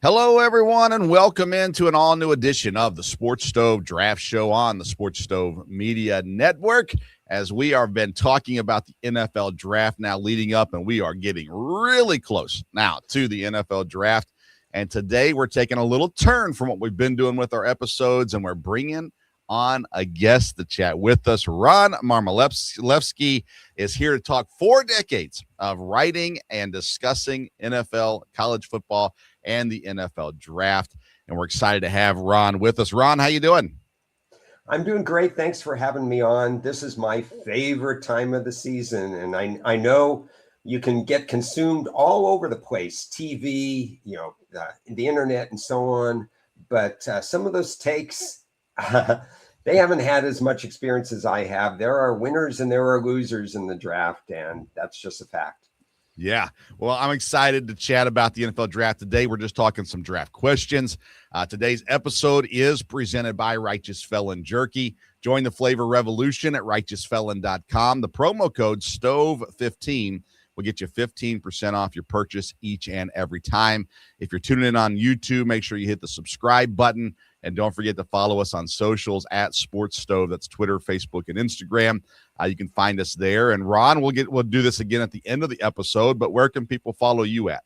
Hello, everyone, and welcome into an all-new edition of the Sports Stove Draft Show on the Sports Stove Media Network. As we have been talking about the NFL Draft now leading up, and we are getting really close now to the NFL Draft. And today we're taking a little turn from what we've been doing with our episodes, and we're bringing on a guest to chat with us. Ron Marmolefski is here to talk 4 decades of writing and discussing NFL, college football, and the NFL Draft. And we're excited to have Ron with us. Ron, how you doing? I'm doing great. Thanks for having me on. This is my favorite time of the season, and I know you can get consumed all over the place, TV, the internet, and so on. But some of those takes, they haven't had as much experience as I have. There are winners and there are losers in the draft, and that's just a fact. Yeah, well, I'm excited to chat about the NFL Draft today. We're just talking some draft questions. Today's episode is presented by Righteous Felon Jerky. Join the flavor revolution at righteousfelon.com. The promo code STOVE15 will get you 15% off your purchase each and every time. If you're tuning in on YouTube, make sure you hit the subscribe button. And don't forget to follow us on socials at Sports Stove. That's Twitter, Facebook, and Instagram. You can find us there. And Ron, we'll do this again at the end of the episode. But where can people follow you at?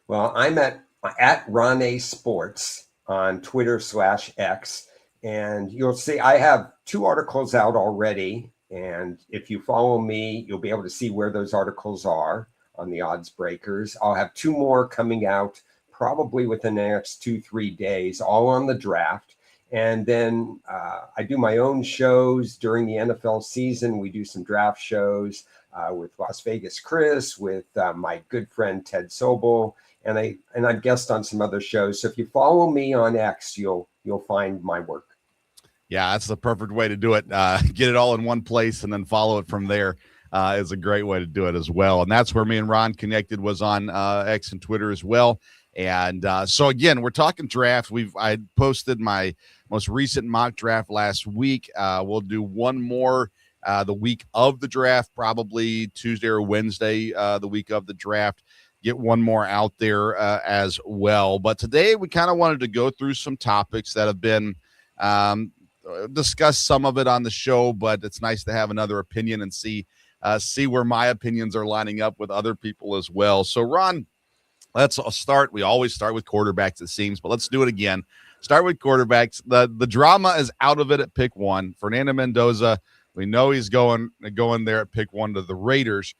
Well, I'm at Ron A Sports on Twitter/X. And you'll see I have 2 articles out already. And if you follow me, you'll be able to see where those articles are on the Odds Breakers. I'll have 2 more coming out probably within the next 2-3 days, all on the draft. And then I do my own shows during the NFL season. We do some draft shows with Las Vegas Chris, with my good friend Ted Sobel, and I've guest on some other shows. So if you follow me on X, you'll find my work. Yeah, that's the perfect way to do it. Get it all in one place and then follow it from there. Is a great way to do it as well. And that's where me and Ron connected, was on X and Twitter as well. And so again, we're talking draft. I posted my most recent mock draft last week. We'll do one more the week of the draft, probably Tuesday or Wednesday, the week of the draft. Get one more out there as well. But today we kind of wanted to go through some topics that have been discussed, some of it on the show, but it's nice to have another opinion and see where my opinions are lining up with other people as well. So Ron, let's start. We always start with quarterbacks, it seems, but let's do it again. Start with quarterbacks. The drama is out of it at pick 1. Fernando Mendoza, we know he's going there at pick 1 to the Raiders.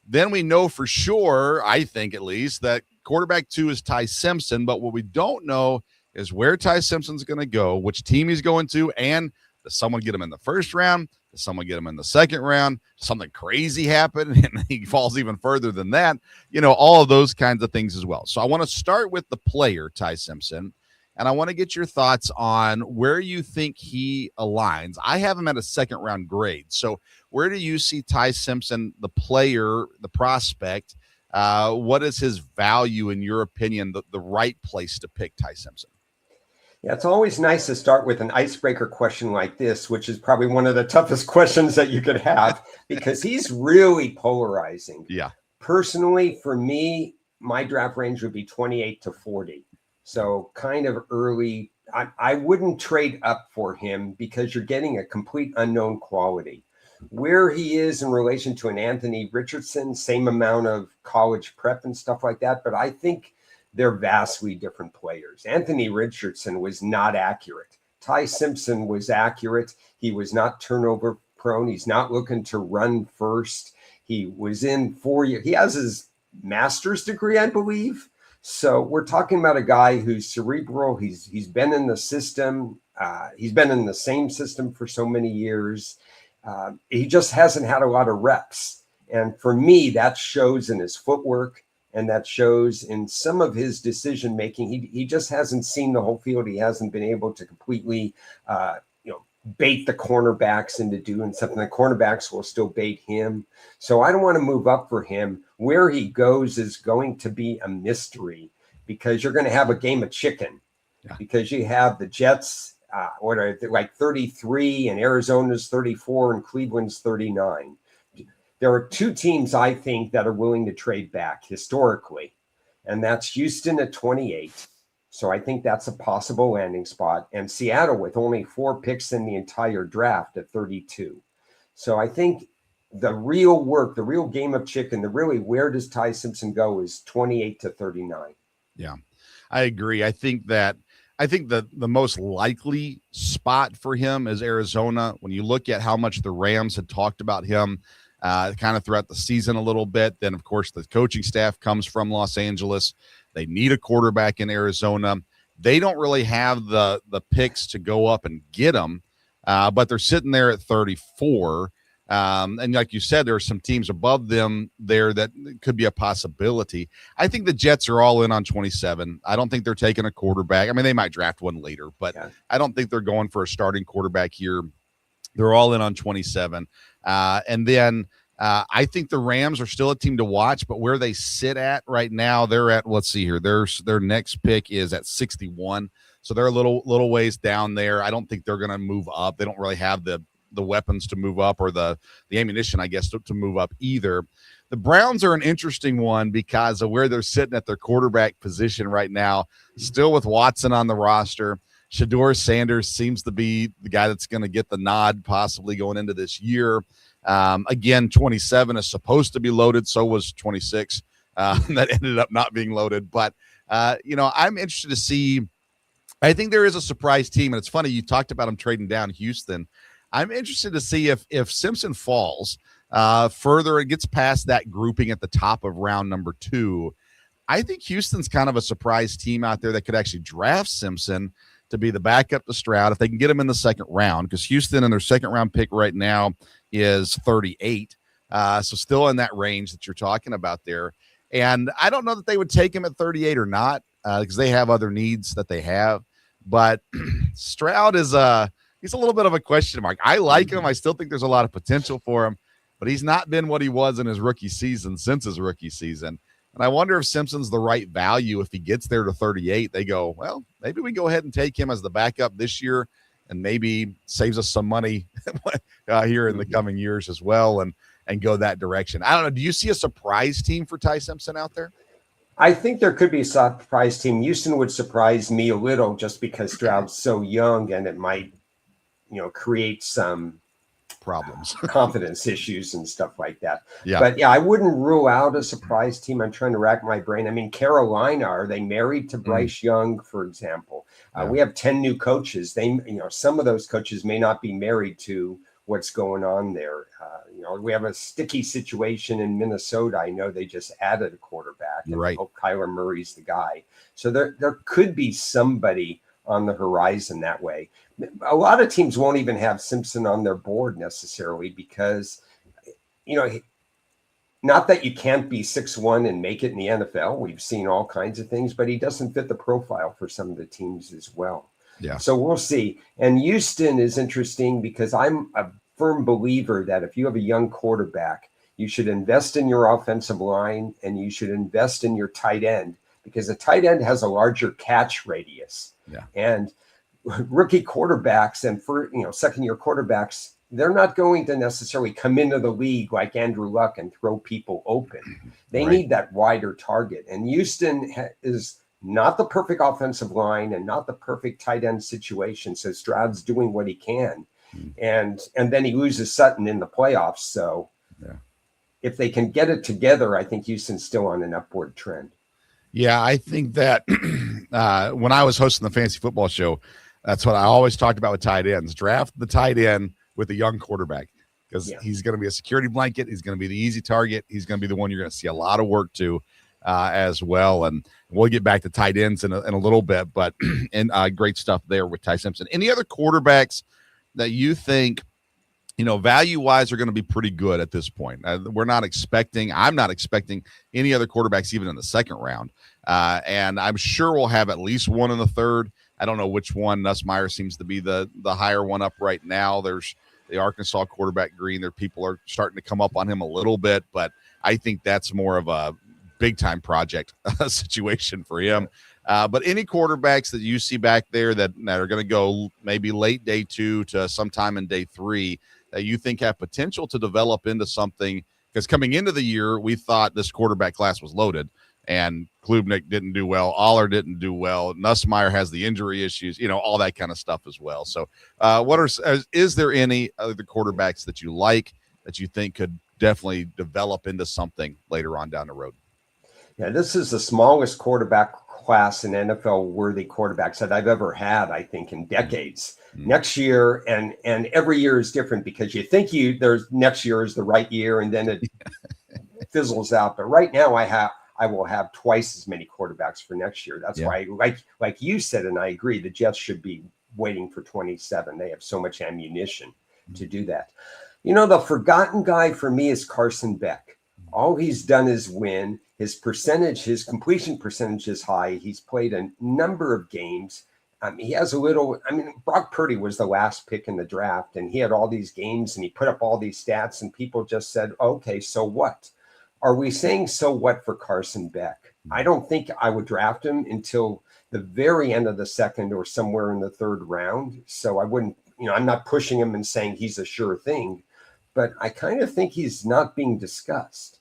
Then we know for sure, I think at least, that quarterback 2 is Ty Simpson. But what we don't know is where Ty Simpson's going to go, which team he's going to, and does someone get him in the first round? Does someone get him in the second round? Something crazy happened and he falls even further than that. All of those kinds of things as well. So I want to start with the player, Ty Simpson, and I want to get your thoughts on where you think he aligns. I have him at a second-round grade. So where do you see Ty Simpson, the player, the prospect? What is his value, in your opinion, the right place to pick Ty Simpson? Yeah, it's always nice to start with an icebreaker question like this, which is probably one of the toughest questions that you could have, because he's really polarizing. Yeah. Personally, for me, my draft range would be 28 to 40. So kind of early. I wouldn't trade up for him because you're getting a complete unknown quality. Where he is in relation to an Anthony Richardson, same amount of college prep and stuff like that, but I think they're vastly different players. Anthony Richardson was not accurate. Ty Simpson was accurate. He was not turnover prone. He's not looking to run first. He was in 4 years. He has his master's degree, I believe. So we're talking about a guy who's cerebral. He's been in the system. He's been in the same system for so many years. He just hasn't had a lot of reps. And for me, that shows in his footwork, and that shows in some of his decision-making. He just hasn't seen the whole field. He hasn't been able to completely, bait the cornerbacks into doing something. The cornerbacks will still bait him. So I don't want to move up for him. Where he goes is going to be a mystery, because you're going to have a game of chicken. Yeah. Because you have the Jets, like 33, and Arizona's 34, and Cleveland's 39. There are 2 teams, I think, that are willing to trade back historically, and that's Houston at 28 So I think that's a possible landing spot. And Seattle with only 4 picks in the entire draft at 32. So I think the real work, the real game of chicken, the really where does Ty Simpson go is 28 to 39. Yeah, I agree. I think the most likely spot for him is Arizona. When you look at how much the Rams had talked about him kind of throughout the season a little bit, then of course the coaching staff comes from Los Angeles. They need a quarterback in Arizona. They don't really have the picks to go up and get them, but they're sitting there at 34. And like you said, there are some teams above them there that could be a possibility. I think the Jets are all in on 27. I don't think they're taking a quarterback. I mean, they might draft one later, but I don't think they're going for a starting quarterback here. They're all in on 27. And then I think the Rams are still a team to watch, but where they sit at right now, they're at, let's see here, their next pick is at 61. So they're a little ways down there. I don't think they're going to move up. They don't really have the weapons to move up, or the ammunition, I guess, to move up either. The Browns are an interesting one because of where they're sitting at their quarterback position right now, still with Watson on the roster. Shedeur Sanders seems to be the guy that's going to get the nod possibly going into this year. Again, 27 is supposed to be loaded. So was 26. That ended up not being loaded. But, I'm interested to see. I think there is a surprise team. And it's funny, you talked about them trading down Houston. I'm interested to see if Simpson falls further and gets past that grouping at the top of round number 2. I think Houston's kind of a surprise team out there that could actually draft Simpson to be the backup to Stroud if they can get him in the second round, because Houston and their second round pick right now is 38. So still in that range that you're talking about there. And I don't know that they would take him at 38 or not, because they have other needs that they have. But Stroud is he's a little bit of a question mark. I like him. I still think there's a lot of potential for him, but he's not been what he was in his rookie season since his rookie season. And I wonder if Simpson's the right value. If he gets there to 38, they go, well, maybe we go ahead and take him as the backup this year, and maybe saves us some money here in the coming years as well, and go that direction. I don't know. Do you see a surprise team for Ty Simpson out there? I think there could be a surprise team. Houston would surprise me a little just because Stroud's so young, and it might, create some problems, confidence issues and stuff like that. Yeah. But I wouldn't rule out a surprise team. I'm trying to rack my brain. I mean, Carolina, are they married to Bryce Young, for example? We have 10 new coaches. They, some of those coaches may not be married to what's going on there. We have a sticky situation in Minnesota. I know they just added a quarterback, and I hope Kyler Murray's the guy. So there could be somebody on the horizon that way. A lot of teams won't even have Simpson on their board necessarily because, not that you can't be 6'1" and make it in the NFL. We've seen all kinds of things, but he doesn't fit the profile for some of the teams as well. Yeah. So we'll see. And Houston is interesting because I'm a firm believer that if you have a young quarterback, you should invest in your offensive line and you should invest in your tight end, because the tight end has a larger catch radius. Yeah. And rookie quarterbacks and second-year quarterbacks, they're not going to necessarily come into the league like Andrew Luck and throw people open. They need that wider target. And Houston is not the perfect offensive line and not the perfect tight end situation. So Stroud's doing what he can. And then he loses Sutton in the playoffs. So if they can get it together, I think Houston's still on an upward trend. Yeah, I think that when I was hosting the Fantasy Football Show, that's what I always talked about with tight ends. Draft the tight end with a young quarterback, because he's going to be a security blanket. He's going to be the easy target. He's going to be the one you're going to see a lot of work to as well. And we'll get back to tight ends in a little bit, but great stuff there with Ty Simpson. Any other quarterbacks that you think, value-wise are going to be pretty good at this point? I'm not expecting any other quarterbacks even in the second round. And I'm sure we'll have at least one in the third. I don't know which one. Nussmeier seems to be the higher one up right now. There's the Arkansas quarterback Green. There, people are starting to come up on him a little bit, but I think that's more of a big-time project situation for him. But any quarterbacks that you see back there that are going to go maybe late day 2 to sometime in day 3 that you think have potential to develop into something? Because coming into the year, we thought this quarterback class was loaded. and Klubnik didn't do well. Aller didn't do well. Nussmeier has the injury issues, all that kind of stuff as well. So is there any other quarterbacks that you like that you think could definitely develop into something later on down the road? Yeah, this is the smallest quarterback class in NFL worthy quarterbacks that I've ever had, I think, in decades. Mm-hmm. Next year, and every year is different because you think there's next year is the right year, and then it fizzles out. But right now I will have twice as many quarterbacks for next year. That's why, like you said, and I agree, the Jets should be waiting for 27. They have so much ammunition to do that. The forgotten guy for me is Carson Beck. All he's done is win. His completion percentage is high. He's played a number of games. He has Brock Purdy was the last pick in the draft, and he had all these games, and he put up all these stats, and people just said, okay, so what? Are we saying so what for Carson Beck? I don't think I would draft him until the very end of the second or somewhere in the third round. So I wouldn't, I'm not pushing him and saying he's a sure thing, but I kind of think he's not being discussed.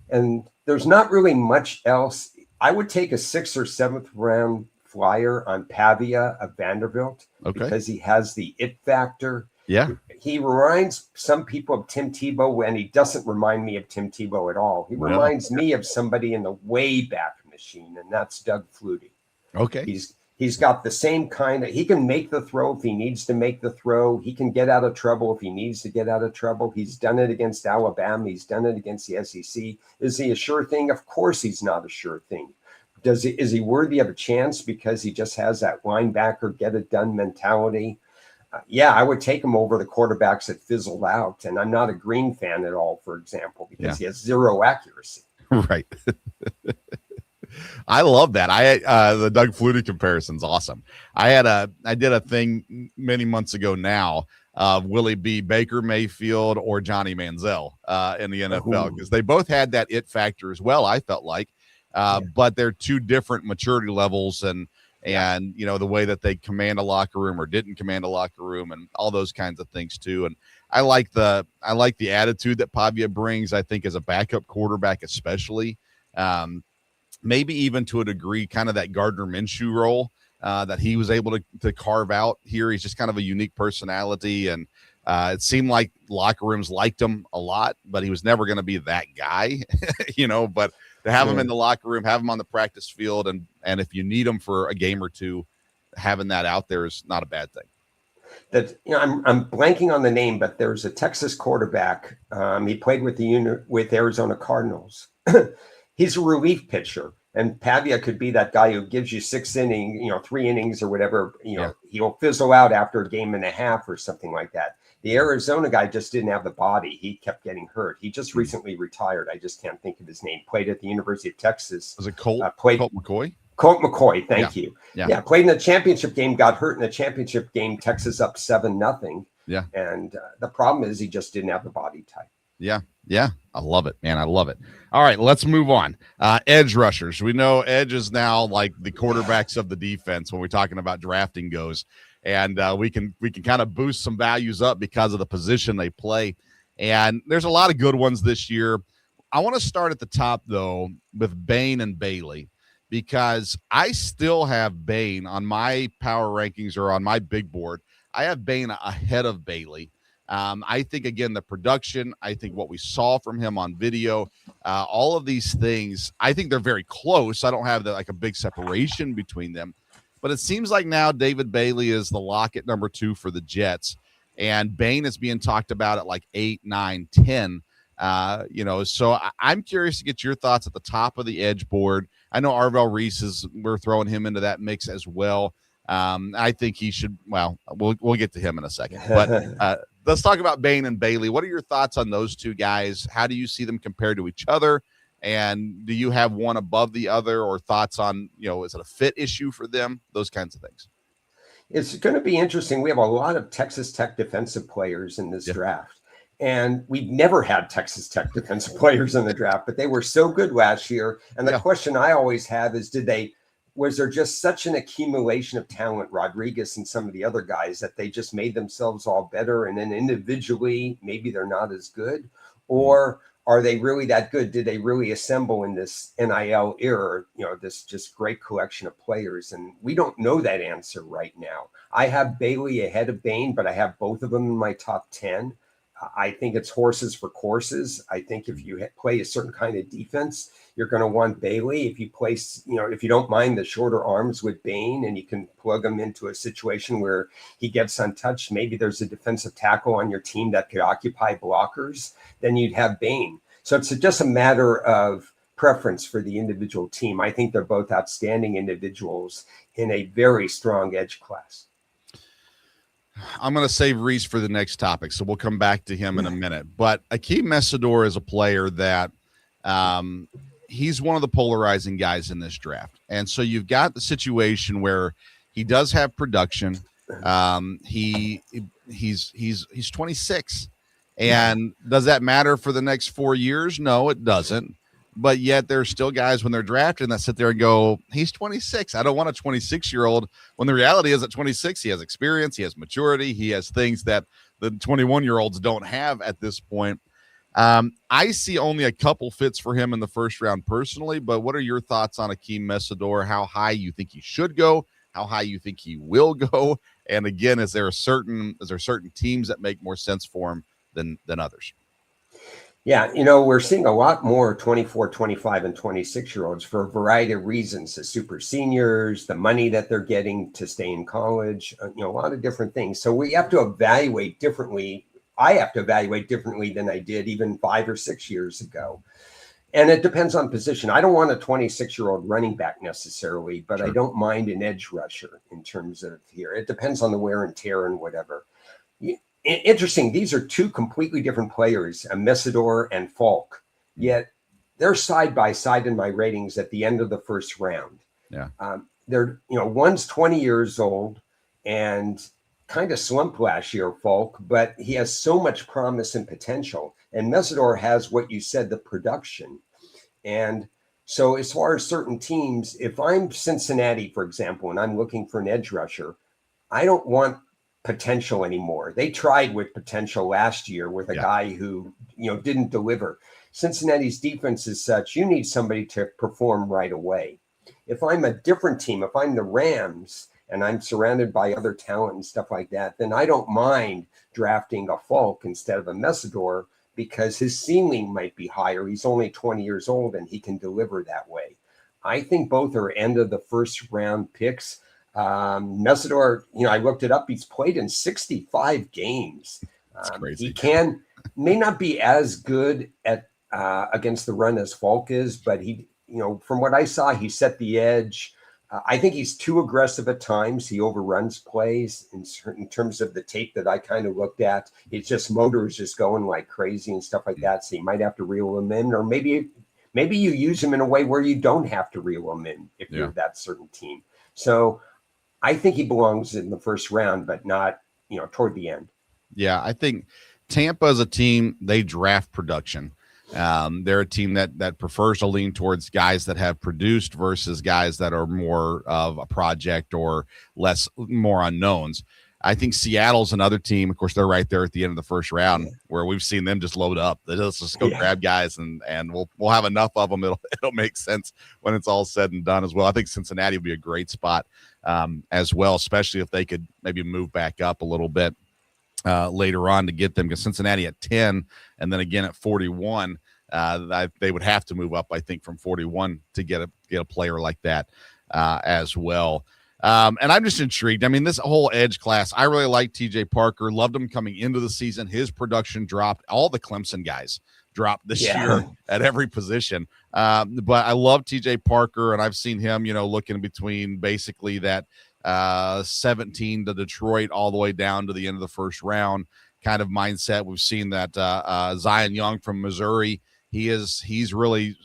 And there's not really much else. I would take a 6th or 7th round flyer on Pavia of Vanderbilt because he has the it factor. Yeah. He reminds some people of Tim Tebow, and he doesn't remind me of Tim Tebow at all. He reminds me of somebody in the way back machine, and that's Doug Flutie. Okay. He's got the same kind of, he can make the throw if he needs to make the throw. He can get out of trouble if he needs to get out of trouble. He's done it against Alabama. He's done it against the SEC. Is he a sure thing? Of course he's not a sure thing. Is he worthy of a chance because he just has that linebacker get it done mentality? Yeah, I would take him over the quarterbacks that fizzled out. And I'm not a Green fan at all, for example, because he has zero accuracy. Right. I love that. The Doug Flutie comparison's awesome. I did a thing many months ago now. Will he be Baker Mayfield or Johnny Manziel in the NFL? Because they both had that it factor as well, I felt like. But they're two different maturity levels and the way that they command a locker room or didn't command a locker room and all those kinds of things too. And I like the attitude that Pavia brings, I think, as a backup quarterback, especially. Maybe even to a degree, kind of that Gardner Minshew role that he was able to carve out here. He's just kind of a unique personality. And it seemed like locker rooms liked him a lot, but he was never going to be that guy, but to have him in the locker room, have him on the practice field. And if you need him for a game or two, having that out there is not a bad thing. That I'm blanking on the name, but there's a Texas quarterback. He played with Arizona Cardinals. He's a relief pitcher, and Pavia could be that guy who gives you 6 innings, 3 innings or whatever. He'll fizzle out after a game and a half or something like that. The Arizona guy just didn't have the body. He kept getting hurt. He just recently retired. I just can't think of his name. Played at the University of Texas. Was it Colt McCoy? Colt McCoy. Thank you. Yeah. Played in the championship game, got hurt in the championship game. Texas up 7-0. Yeah. And the problem is he just didn't have the body type. Yeah. I love it, man. I love it. All right, let's move on. Edge rushers. We know edge is now like the quarterbacks of the defense when we're talking about drafting goes. And we can kind of boost some values up because of the position they play. And there's a lot of good ones this year. I want to start at the top, though, with Bain and Bailey, because I still have Bain on my power rankings or on my big board. I have Bain ahead of Bailey. I think, again, the production, I think what we saw from him on video, all of these things, I think they're very close. I don't have a big separation between them. But it seems like now David Bailey is the lock at number 2 for the Jets. And Bain is being talked about at like 8, 9, 10. So I'm curious to get your thoughts at the top of the edge board. I know Arvell Reese we're throwing him into that mix as well. I think he should, we'll get to him in a second. But let's talk about Bain and Bailey. What are your thoughts on those two guys? How do you see them compared to each other? And do you have one above the other, or thoughts on, is it a fit issue for them? Those kinds of things. It's going to be interesting. We have a lot of Texas Tech defensive players in this draft. And we've never had Texas Tech defensive players in the draft, but they were so good last year. And the question I always have is, was there just such an accumulation of talent, Rodriguez and some of the other guys, that they just made themselves all better? And then individually, maybe they're not as good? Or are they really that good? Did they really assemble in this NIL era, this just great collection of players? And we don't know that answer right now. I have Bailey ahead of Bain, but I have both of them in my top 10. I think it's horses for courses. I think if you play a certain kind of defense, you're going to want Bailey. If you place, if you don't mind the shorter arms with Bain and you can plug him into a situation where he gets untouched, maybe there's a defensive tackle on your team that could occupy blockers, then you'd have Bain. So it's just a matter of preference for the individual team. I think they're both outstanding individuals in a very strong edge class. I'm going to save Reese for the next topic, so we'll come back to him in a minute. But Akheem Mesidor is a player that he's one of the polarizing guys in this draft. And so you've got the situation where he does have production. He's 26. And does that matter for the next 4 years? No, it doesn't. But yet there's still guys when they're drafted that sit there and go, he's 26. I don't want a 26-year-old, when the reality is at 26, he has experience, he has maturity, he has things that the 21-year-olds don't have at this point. I see only a couple fits for him in the first round personally, but what are your thoughts on Akheem Mesidor? How high you think he should go? How high you think he will go? And again, is there certain teams that make more sense for him than others? Yeah, we're seeing a lot more 24, 25, and 26-year-olds for a variety of reasons. The super seniors, the money that they're getting to stay in college, a lot of different things. So we have to evaluate differently. I have to evaluate differently than I did even 5 or 6 years ago. And it depends on position. I don't want a 26-year-old running back necessarily, but sure. I don't mind an edge rusher in terms of here. It depends on the wear and tear and whatever. Interesting. These are two completely different players, Mesidor and Falk, yet they're side by side in my ratings at the end of the first round. Yeah. They're, one's 20 years old and kind of slumped last year, Falk, but he has so much promise and potential. And Mesidor has what you said, the production. And so as far as certain teams, if I'm Cincinnati, for example, and I'm looking for an edge rusher, I don't want potential anymore. They tried with potential last year with a guy who, didn't deliver. Cincinnati's defense is such, you need somebody to perform right away. If I'm a different team, if I'm the Rams and I'm surrounded by other talent and stuff like that, then I don't mind drafting a Falk instead of a Mesidor because his ceiling might be higher. He's only 20 years old and he can deliver that way. I think both are end of the first round picks. Mesidor, I looked it up. He's played in 65 games. That's crazy. He may not be as good at against the run as Falk is, but he, from what I saw, he set the edge. I think he's too aggressive at times. He overruns plays in terms of the tape that I kind of looked at. It's just motor is just going like crazy and stuff like that. So you might have to reel him in, or maybe you use him in a way where you don't have to reel him in if you're that certain team. So I think he belongs in the first round, but not, toward the end. Yeah, I think Tampa is a team, they draft production. They're a team that prefers to lean towards guys that have produced versus guys that are more of a project or more unknowns. I think Seattle's another team. Of course, they're right there at the end of the first round where we've seen them just load up. Let's just go grab guys and we'll have enough of them. It'll make sense when it's all said and done as well. I think Cincinnati would be a great spot as well, especially if they could maybe move back up a little bit later on to get them, because Cincinnati at 10 and then again at 41, they would have to move up, I think, from 41 to get a player like that as well. And I'm just intrigued. I mean, this whole edge class, I really like TJ Parker. Loved him coming into the season. His production dropped. All the Clemson guys dropped this year at every position. But I love TJ Parker, and I've seen him, looking between basically that 17 to Detroit all the way down to the end of the first round kind of mindset. We've seen that Zion Young from Missouri, he's really,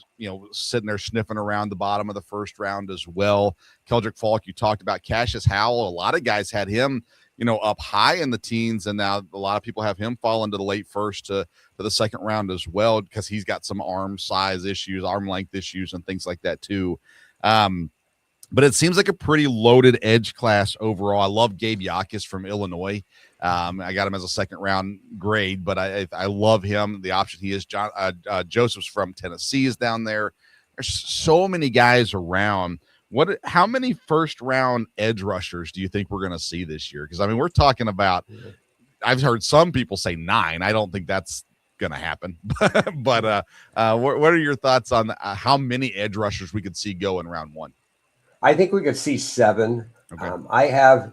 sitting there sniffing around the bottom of the first round as well. Keldrick Falk, you talked about. Cassius Howell, a lot of guys had him, up high in the teens, and now a lot of people have him fall into the late first to the second round as well, because he's got some arm size issues, arm length issues, and things like that too. But it seems like a pretty loaded edge class overall. I love Gabe Yakis from Illinois. I got him as a second round grade, but I love him. The option he is. Joseph's from Tennessee is down there. There's so many guys around. How many first round edge rushers do you think we're going to see this year? Because I mean, we're talking about. I've heard some people say 9. I don't think that's going to happen. But what are your thoughts on how many edge rushers we could see go in round 1? I think we could see 7. Okay.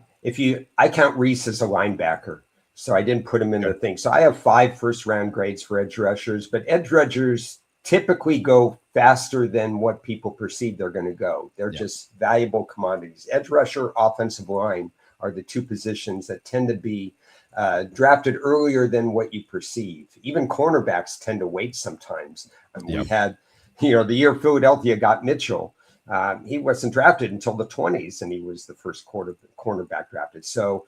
I count Reese as a linebacker, so I didn't put him in the thing. So I have 5 first round grades for edge rushers, but edge rushers typically go faster than what people perceive they're going to go. They're just valuable commodities. Edge rusher, offensive line are the 2 positions that tend to be drafted earlier than what you perceive. Even cornerbacks tend to wait sometimes. We had, the year Philadelphia got Mitchell, he wasn't drafted until the 20s, and he was the first cornerback drafted. So,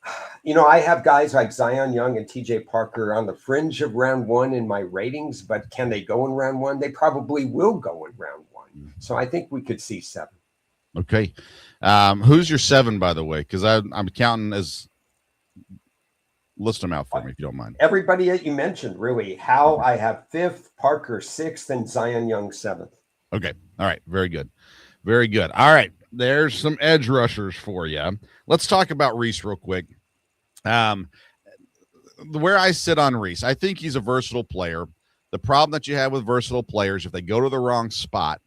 I have guys like Zion Young and TJ Parker on the fringe of round 1 in my ratings, but can they go in round 1? They probably will go in round 1. So I think we could see 7. Okay. Who's your 7, by the way? Because I'm counting as list them out for me if you don't mind. Everybody that you mentioned, really. Howe, I have 5th, Parker 6th, and Zion Young 7th. Okay. All right. Very good. Very good. All right. There's some edge rushers for you. Let's talk about Reese real quick. Where I sit on Reese, I think he's a versatile player. The problem that you have with versatile players, if they go to the wrong spot,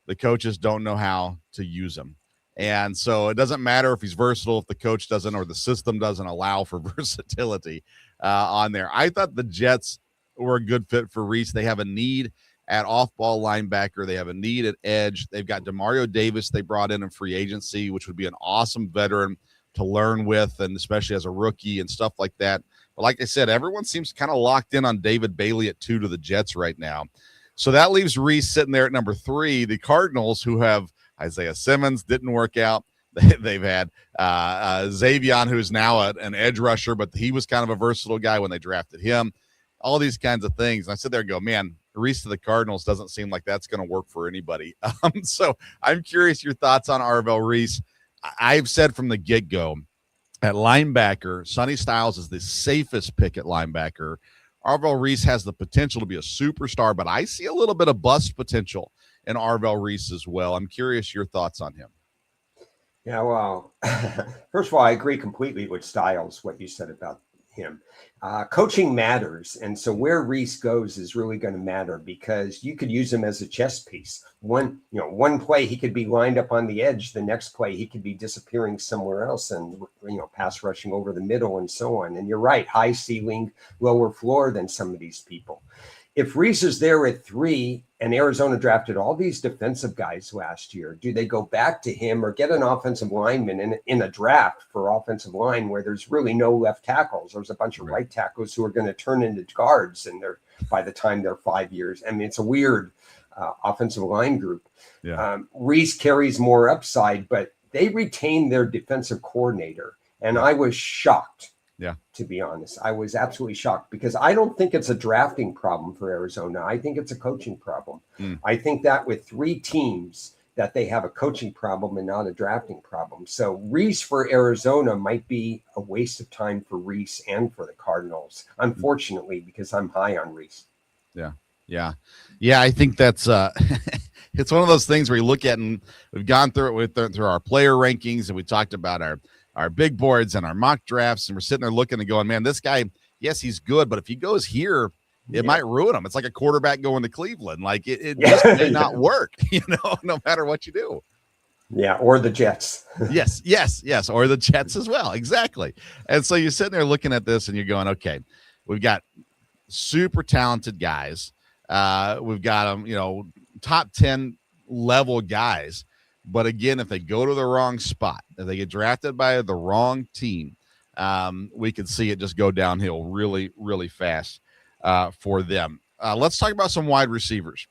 the coaches don't know how to use him. And so it doesn't matter if he's versatile, if the coach doesn't or the system doesn't allow for versatility on there. I thought the Jets were a good fit for Reese. They have a need at off-ball linebacker. They have a need at edge. They've got Demario Davis they brought in free agency, which would be an awesome veteran to learn with, and especially as a rookie and stuff like that. But like I said, everyone seems kind of locked in on David Bailey at 2 to the Jets right now. So that leaves Reese sitting there at number 3. The Cardinals, who have Isaiah Simmons, didn't work out. They've had Xavion, who's now an edge rusher, but he was kind of a versatile guy when they drafted him. All these kinds of things. And I sit there and go, man, Reese to the Cardinals doesn't seem like that's going to work for anybody. So I'm curious your thoughts on Arvell Reese. I've said from the get-go, at linebacker, Sonny Styles is the safest pick at linebacker. Arvell Reese has the potential to be a superstar, but I see a little bit of bust potential in Arvell Reese as well. I'm curious your thoughts on him. Yeah, well, first of all, I agree completely with Styles, what you said about him. Coaching matters, and so where Reese goes is really going to matter because you could use him as a chess piece. One play he could be lined up on the edge, the next play he could be disappearing somewhere else and pass rushing over the middle and so on. And you're right, high ceiling, lower floor than some of these people. If Reese is there at 3 and Arizona drafted all these defensive guys last year, do they go back to him or get an offensive lineman in a draft for offensive line where there's really no left tackles? There's a bunch of right tackles who are going to turn into guards, and by the time they're 5 years. I mean, it's a weird offensive line group. Yeah. Reese carries more upside, but they retain their defensive coordinator, and I was shocked. Yeah. To be honest, I was absolutely shocked because I don't think it's a drafting problem for Arizona. I think it's a coaching problem. I think that with 3 teams that they have a coaching problem and not a drafting problem. So Reese for Arizona might be a waste of time for Reese and for the Cardinals, unfortunately, because I'm high on Reese. Yeah. I think that's it's one of those things where you look at, and we've gone through it through our player rankings, and we talked about our big boards and our mock drafts, and we're sitting there looking and going, man, this guy, yes, he's good, but if he goes here, it might ruin him. It's like a quarterback going to Cleveland. Like it just may not work, no matter what you do. Yeah, or the Jets. yes, or the Jets as well. Exactly. And so you're sitting there looking at this and you're going, okay, we've got super talented guys. We've got them, top 10 level guys. But again, if they go to the wrong spot, if they get drafted by the wrong team, we could see it just go downhill really, really fast for them. Let's talk about some wide receivers.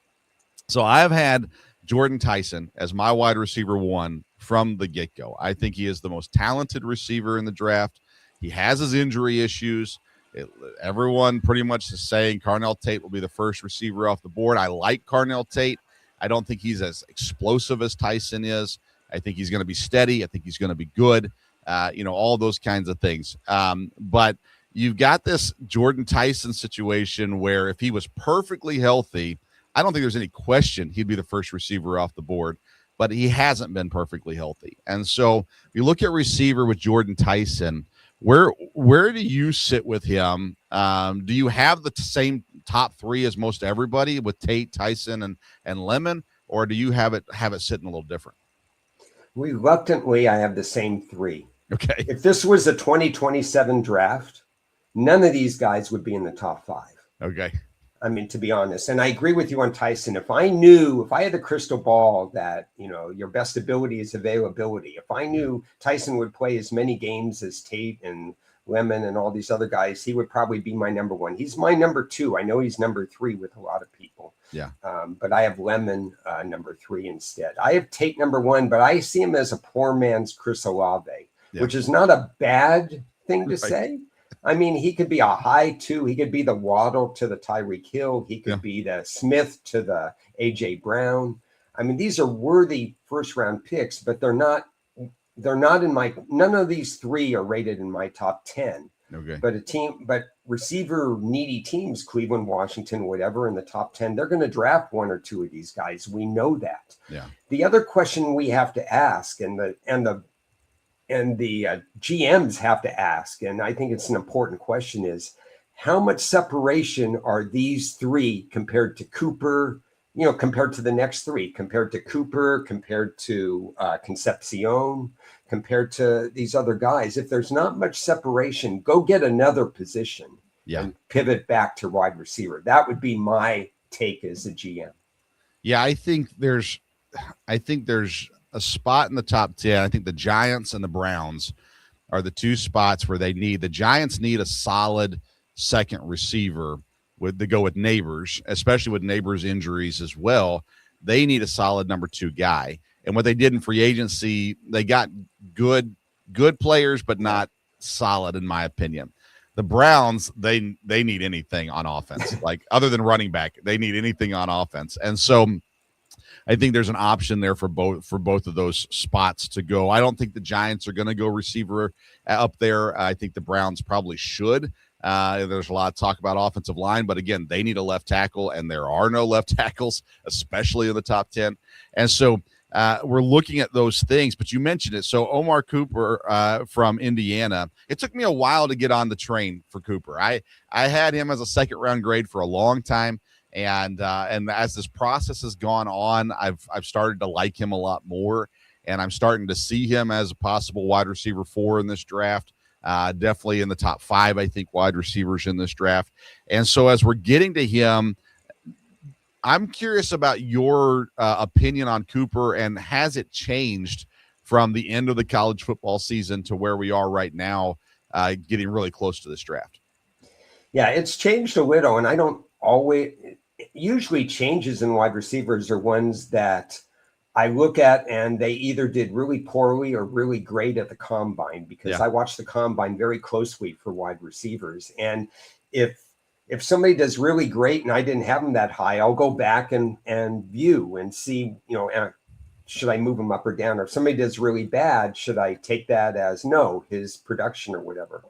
So I've had Jordan Tyson as my wide receiver 1 from the get-go. I think he is the most talented receiver in the draft. He has his injury issues. Everyone pretty much is saying Carnell Tate will be the first receiver off the board. I like Carnell Tate. I don't think he's as explosive as Tyson is. I think he's going to be steady. I think he's going to be good. all those kinds of things. But you've got this Jordan Tyson situation where if he was perfectly healthy, I don't think there's any question he'd be the first receiver off the board, but he hasn't been perfectly healthy. And so if you look at receiver with Jordan Tyson, where do you sit with him? Do you have the same top three as most everybody with Tate, Tyson, and Lemon, or do you have it sitting a little different? Reluctantly, I have the same three. Okay. If this was a 2027 draft, none of these guys would be in the top five. Okay. I mean, to be honest, and I agree with you on Tyson. If I had the crystal ball that, your best ability is availability, if I knew Tyson would play as many games as Tate and Lemon and all these other guys, he would probably be my number one. He's my number two. I know he's number three with a lot of people. Yeah. But I have Lemon number three instead. I have Tate number one, but I see him as a poor man's Chris Olave, which is not a bad thing to say. I mean, he could be a high two. He could be the Waddle to the Tyreek Hill. He could be the Smith to the A.J. Brown. I mean, these are worthy first-round picks, but they're not in my – none of these three are rated in my top 10. Okay. But receiver-needy teams, Cleveland, Washington, whatever, in the top 10, they're going to draft one or two of these guys. We know that. Yeah. The other question we have to ask, and the GMs have to ask, and I think it's an important question, is how much separation are these three compared to Cooper, compared to the next three, compared to Cooper, compared to Concepcion, compared to these other guys? If there's not much separation, go get another position and pivot back to wide receiver. That would be my take as a GM. Yeah, I think there's a spot in the top 10. I think the Giants and the Browns are the two spots where the Giants need a solid second receiver to go with Neighbors, especially with Neighbors' injuries as well. They need a solid number two guy. And what they did in free agency, they got good players, but not solid, in my opinion. The Browns, they need anything on offense, like other than running back, they need anything on offense. And so I think there's an option there for both of those spots to go. I don't think the Giants are going to go receiver up there. I think the Browns probably should. There's a lot of talk about offensive line, but again, they need a left tackle, and there are no left tackles, especially in the top 10. And so we're looking at those things, but you mentioned it. So Omar Cooper from Indiana, it took me a while to get on the train for Cooper. I had him as a second-round grade for a long time. And as this process has gone on, I've started to like him a lot more, and I'm starting to see him as a possible wide receiver 4 in this draft. Definitely in the top 5, I think, wide receivers in this draft. And so as we're getting to him, I'm curious about your opinion on Cooper, and has it changed from the end of the college football season to where we are right now, getting really close to this draft? Yeah, it's changed a little, and I don't always – usually changes in wide receivers are ones that I look at and they either did really poorly or really great at the combine, because I watch the combine very closely for wide receivers. And if somebody does really great and I didn't have them that high, I'll go back and view and see, should I move him up or down? Or if somebody does really bad, should I take that as his production or whatever?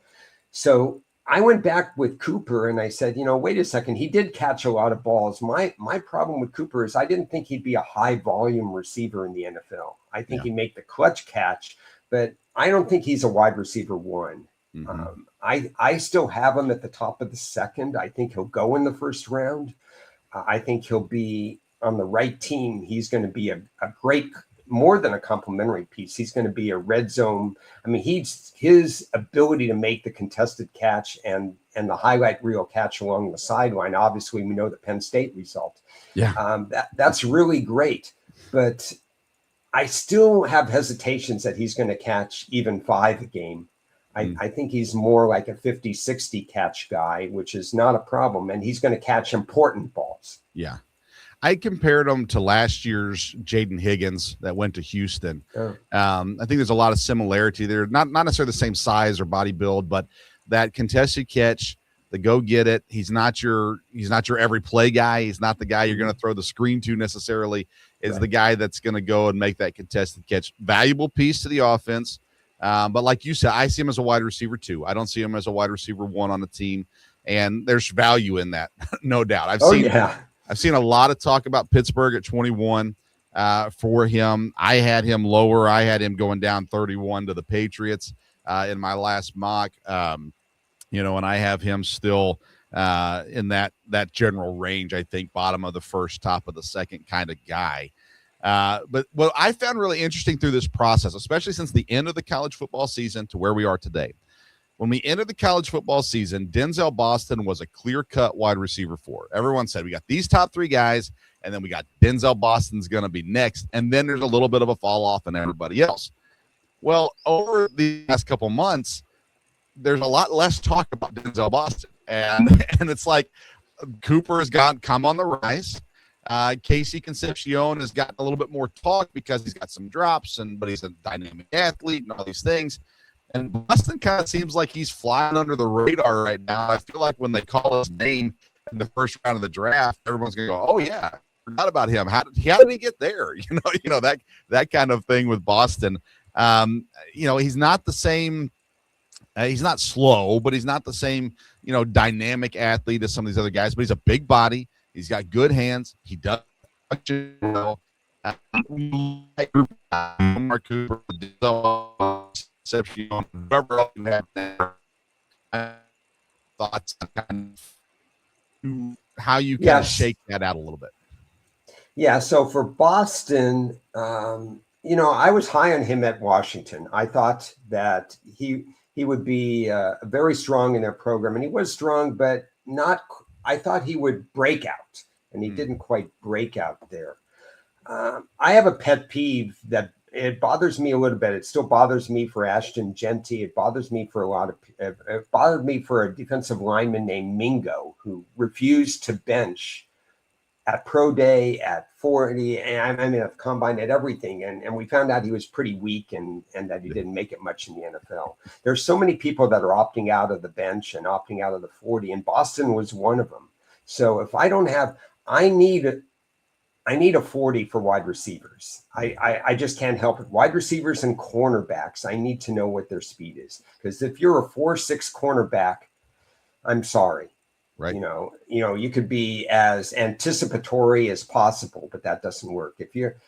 So I went back with Cooper and I said, wait a second, he did catch a lot of balls. My problem with Cooper is I didn't think he'd be a high volume receiver in the NFL. I think he'd make the clutch catch, but I don't think he's a wide receiver 1. Mm-hmm. I still have him at the top of the second. I think he'll go in the first round. I think he'll be on the right team. He's going to be a great, more than a complementary piece. He's going to be a red zone. I mean, his ability to make the contested catch and the highlight reel catch along the sideline. Obviously, we know the Penn State result. Yeah, that's really great. But I still have hesitations that he's going to catch even 5 a game. I think he's more like a 50, 60 catch guy, which is not a problem. And he's going to catch important balls. Yeah. I compared him to last year's Jaden Higgins that went to Houston. I think there's a lot of similarity there. Not necessarily the same size or body build, but that contested catch, the go get it. He's not your every play guy. He's not the guy you're going to throw the screen to necessarily. Is the guy that's going to go and make that contested catch. Valuable piece to the offense, But like you said, I see him as a wide receiver 2. I don't see him as a wide receiver 1 on the team, and there's value in that, no doubt. I've seen a lot of talk about Pittsburgh at 21 for him. I had him lower. I had him going down 31 to the Patriots in my last mock. And I have him still in that general range. I think bottom of the first, top of the second kind of guy. But what I found really interesting through this process, especially since the end of the college football season to where we are today, when we entered the college football season, Denzel Boston was a clear-cut wide receiver 4. Everyone said we got these top 3 guys, and then we got Denzel Boston's going to be next, and then there's a little bit of a fall off in everybody else. Well, over the last couple months, there's a lot less talk about Denzel Boston, and it's like Cooper has come on the rise. Casey Concepcion has gotten a little bit more talk because he's got some drops, but he's a dynamic athlete and all these things. And Boston kind of seems like he's flying under the radar right now. I feel like when they call his name in the first round of the draft, everyone's going to go, "Oh yeah, forgot about him. How did he get there?" That kind of thing with Boston. He's not the same. He's not slow, but he's not the same, dynamic athlete as some of these other guys. But he's a big body. He's got good hands. He does well. Omar Cooper, Concepcion, whoever else you have there. Thoughts on how you kind of shake that out a little bit. Yeah. So for Boston, I was high on him at Washington. I thought that he would be very strong in their program, and he was strong, but not. I thought he would break out, and he didn't quite break out there. I have a pet peeve that it bothers me a little bit. It still bothers me for Ashton Genty. It bothers me for it bothered me for a defensive lineman named Mingo, who refused to bench at pro day, at 40, and I mean, at the combine, at everything. And we found out he was pretty weak and that he didn't make it much in the NFL. There's so many people that are opting out of the bench and opting out of the 40, and Boston was one of them. So if I don't have, I need a 40 for wide receivers. I just can't help it. Wide receivers and cornerbacks, I need to know what their speed is. Because if you're a 4.6 cornerback, I'm sorry. Right. You could be as anticipatory as possible, but that doesn't work. If you're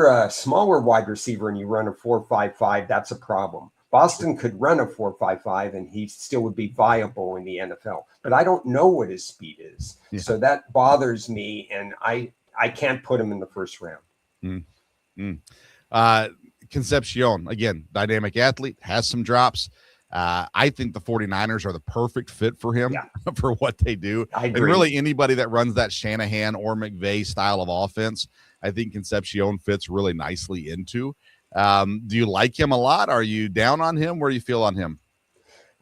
a smaller wide receiver and you run a 4.55, that's a problem. Boston could run a 4.55 and he still would be viable in the NFL, but I don't know what his speed is. Yeah. So that bothers me, and I can't put him in the first round. Concepcion, again, dynamic athlete, has some drops. I think the 49ers are the perfect fit for him for what they do. I agree. And really anybody that runs that Shanahan or McVay style of offense, I think Concepcion fits really nicely into. Do you like him a lot? Are you down on him? Where do you feel on him?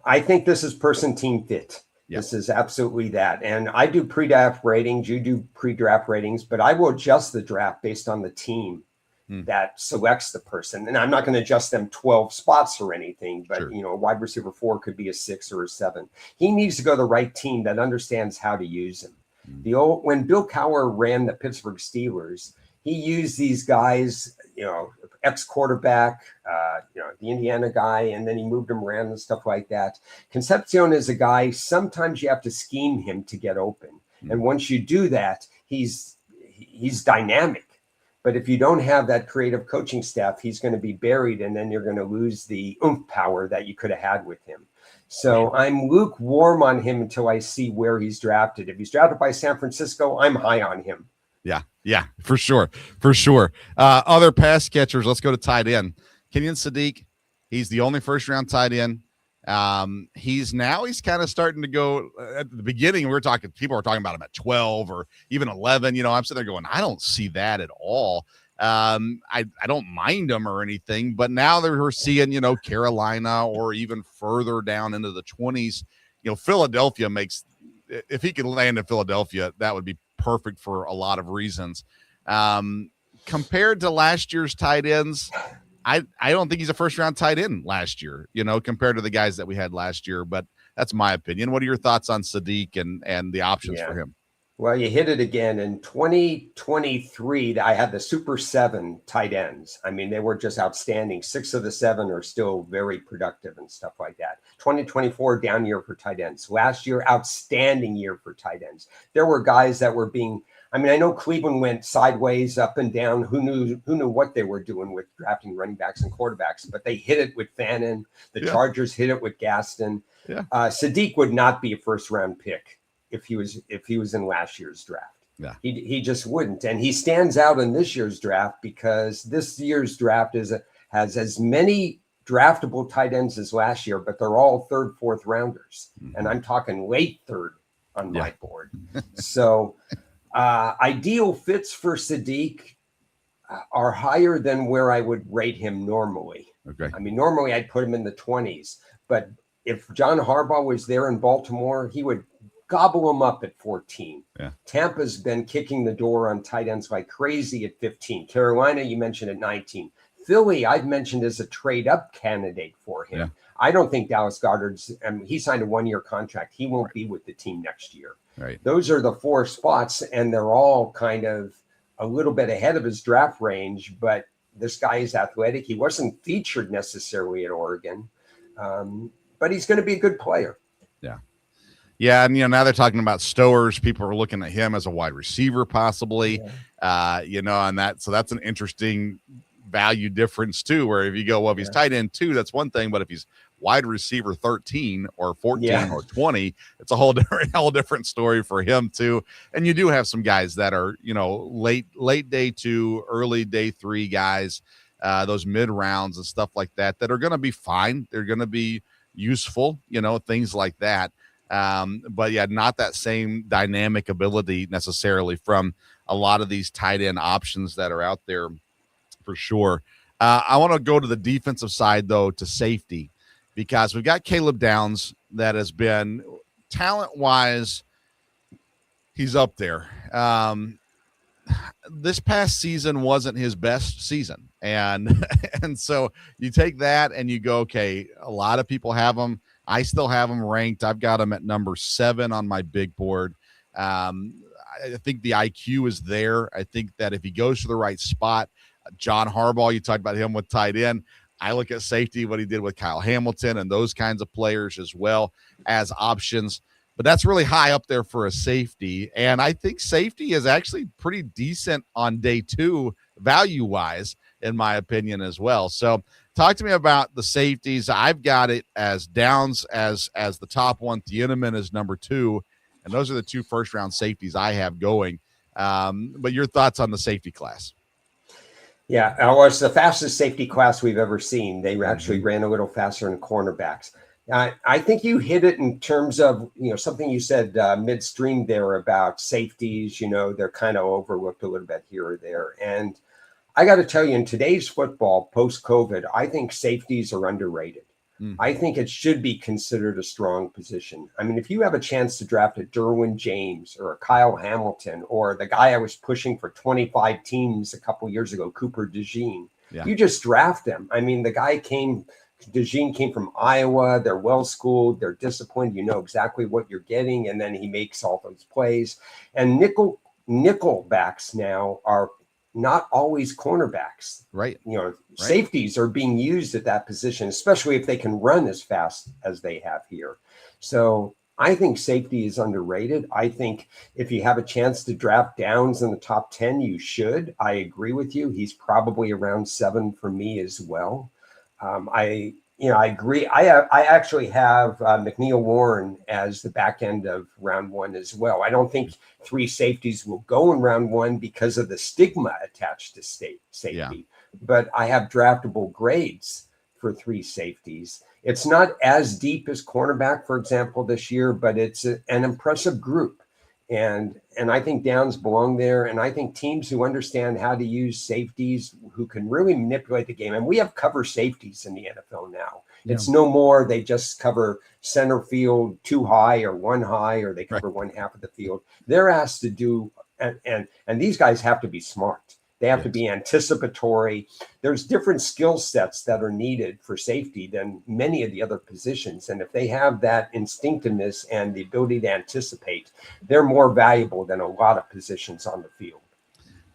I think this is person team fit. Yep. This is absolutely that. And I do pre-draft ratings. You do pre-draft ratings, but I will adjust the draft based on the team that selects the person. And I'm not going to adjust them 12 spots or anything, but sure. A wide receiver 4 could be a 6 or a 7. He needs to go to the right team that understands how to use him. When Bill Cowher ran the Pittsburgh Steelers, he used these guys, ex-quarterback, the Indiana guy, and then he moved him around and stuff like that. Concepcion is a guy, sometimes you have to scheme him to get open. And once you do that, he's dynamic. But if you don't have that creative coaching staff, he's going to be buried, and then you're going to lose the oomph power that you could have had with him. So I'm lukewarm on him until I see where he's drafted. If he's drafted by San Francisco, I'm high on him. Yeah, for sure. Other pass catchers, let's go to tight end. Kenyon Sadiq, he's the only first-round tight end. He's kind of starting to go at the beginning. People were talking about him at 12 or even 11. I'm sitting there going, I don't see that at all. I don't mind him or anything, but now we're seeing, Carolina or even further down into the 20s. Philadelphia if he could land in Philadelphia, that would be perfect for a lot of reasons. Compared to last year's tight ends, I don't think he's a first-round tight end last year, compared to the guys that we had last year. But that's my opinion. What are your thoughts on Sadiq and the options for him? Well, you hit it again. In 2023, I had the Super 7 tight ends. I mean, they were just outstanding. 6 of the 7 are still very productive and stuff like that. 2024, down year for tight ends. Last year, outstanding year for tight ends. There were guys that were being, I mean, I know Cleveland went sideways, up and down. Who knew what they were doing with drafting running backs and quarterbacks, but they hit it with Fannin. The Chargers hit it with Gaston. Yeah. Sadiq would not be a first-round pick if he was in last year's draft. Yeah. He just wouldn't. And he stands out in this year's draft because this year's draft has as many draftable tight ends as last year, but they're all third, fourth rounders. Mm-hmm. And I'm talking late third on my board. So ideal fits for Sadiq are higher than where I would rate him normally. Okay. I mean, normally I'd put him in the 20s, but if John Harbaugh was there in Baltimore, he would gobble them up at 14. Yeah. Tampa's been kicking the door on tight ends like crazy at 15. Carolina, you mentioned at 19. Philly, I've mentioned as a trade-up candidate for him. Yeah. I don't think Dallas Goedert's, he signed a 1-year contract. He won't be with the team next year. Right. Those are the 4 spots, and they're all kind of a little bit ahead of his draft range, but this guy is athletic. He wasn't featured necessarily at Oregon, but he's going to be a good player. Yeah. Yeah, and now they're talking about Stowers. People are looking at him as a wide receiver, possibly. Yeah. And that's an interesting value difference too. Where if you go, well, if he's tight end 2, that's one thing, but if he's wide receiver 13 or 14 or 20, it's a whole different story for him too. And you do have some guys that are late day 2, early day 3 guys, those mid rounds and stuff like that are going to be fine. They're going to be useful, things like that. But yeah, not that same dynamic ability necessarily from a lot of these tight end options that are out there for sure. I want to go to the defensive side though, to safety, because we've got Caleb Downs that has been talent wise. He's up there. This past season wasn't his best season. And so you take that and you go, okay, a lot of people have him. I still have him ranked. I've got him at number 7 on my big board. I think the IQ is there. I think that if he goes to the right spot, John Harbaugh, you talked about him with tight end. I look at safety, what he did with Kyle Hamilton and those kinds of players as well as options. But that's really high up there for a safety. And I think safety is actually pretty decent on day 2 value-wise, in my opinion, as well. So talk to me about the safeties. I've got it as Downs as the top one. Thieneman is number 2. And those are the 2 first-round safeties I have going. But your thoughts on the safety class? Yeah, well, it's the fastest safety class we've ever seen. They actually ran a little faster than cornerbacks. I think you hit it in terms of, something you said midstream there about safeties. They're kind of overlooked a little bit here or there. And I got to tell you, in today's football, post-COVID, I think safeties are underrated. I think it should be considered a strong position. I mean, if you have a chance to draft a Derwin James or a Kyle Hamilton or the guy I was pushing for 25 teams a couple years ago, Cooper DeJean, you just draft him. I mean, the guy DeJean came from Iowa. They're well-schooled. They're disciplined. You know exactly what you're getting. And then he makes all those plays. And nickel backs now are not always cornerbacks. Right. Safeties are being used at that position, especially if they can run as fast as they have here. So I think safety is underrated. I think if you have a chance to draft Downs in the top 10, you should. I agree with you. He's probably around 7 for me as well. I agree. I actually have McNeil Warren as the back end of round 1 as well. I don't think 3 safeties will go in round 1 because of the stigma attached to safety, but I have draftable grades for 3 safeties. It's not as deep as cornerback, for example, this year, but it's an impressive group. And I think Downs belong there. And I think teams who understand how to use safeties, who can really manipulate the game. And we have cover safeties in the NFL now. Yeah. It's no more they just cover center field 2 high or 1 high, or they cover 1/2 of the field. They're asked to do, and these guys have to be smart. They have to be anticipatory. There's different skill sets that are needed for safety than many of the other positions. And if they have that instinctiveness and the ability to anticipate, they're more valuable than a lot of positions on the field.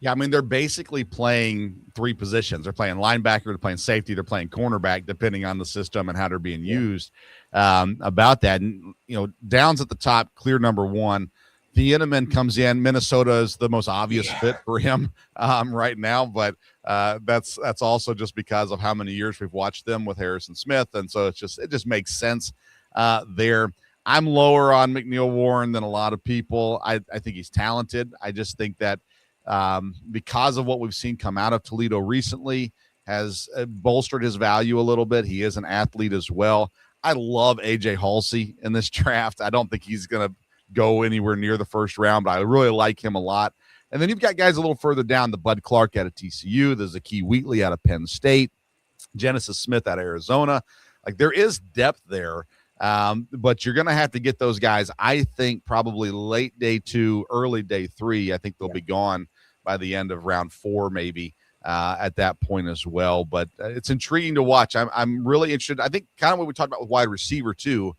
Yeah, I mean, they're basically playing three positions. They're playing linebacker, they're playing safety, they're playing cornerback, depending on the system and how they're being used. About that, and Downs at the top, clear number one. The Thieneman comes in. Minnesota is the most obvious fit for him right now, but that's also just because of how many years we've watched them with Harrison Smith, and so it just makes sense there. I'm lower on McNeil Warren than a lot of people. I think he's talented. I just think that because of what we've seen come out of Toledo recently has bolstered his value a little bit. He is an athlete as well. I love AJ Halsey in this draft. I don't think he's going to go anywhere near the first round, but I really like him a lot. And then you've got guys a little further down, the Bud Clark out of TCU. There's a Key Wheatley out of Penn State, Genesis Smith out of Arizona. Like, there is depth there. But you're going to have to get those guys, I think, probably late day 2, early day 3. I think they'll be gone by the end of round 4, maybe at that point as well. But it's intriguing to watch. I'm really interested. I think kind of what we talked about with wide receiver too.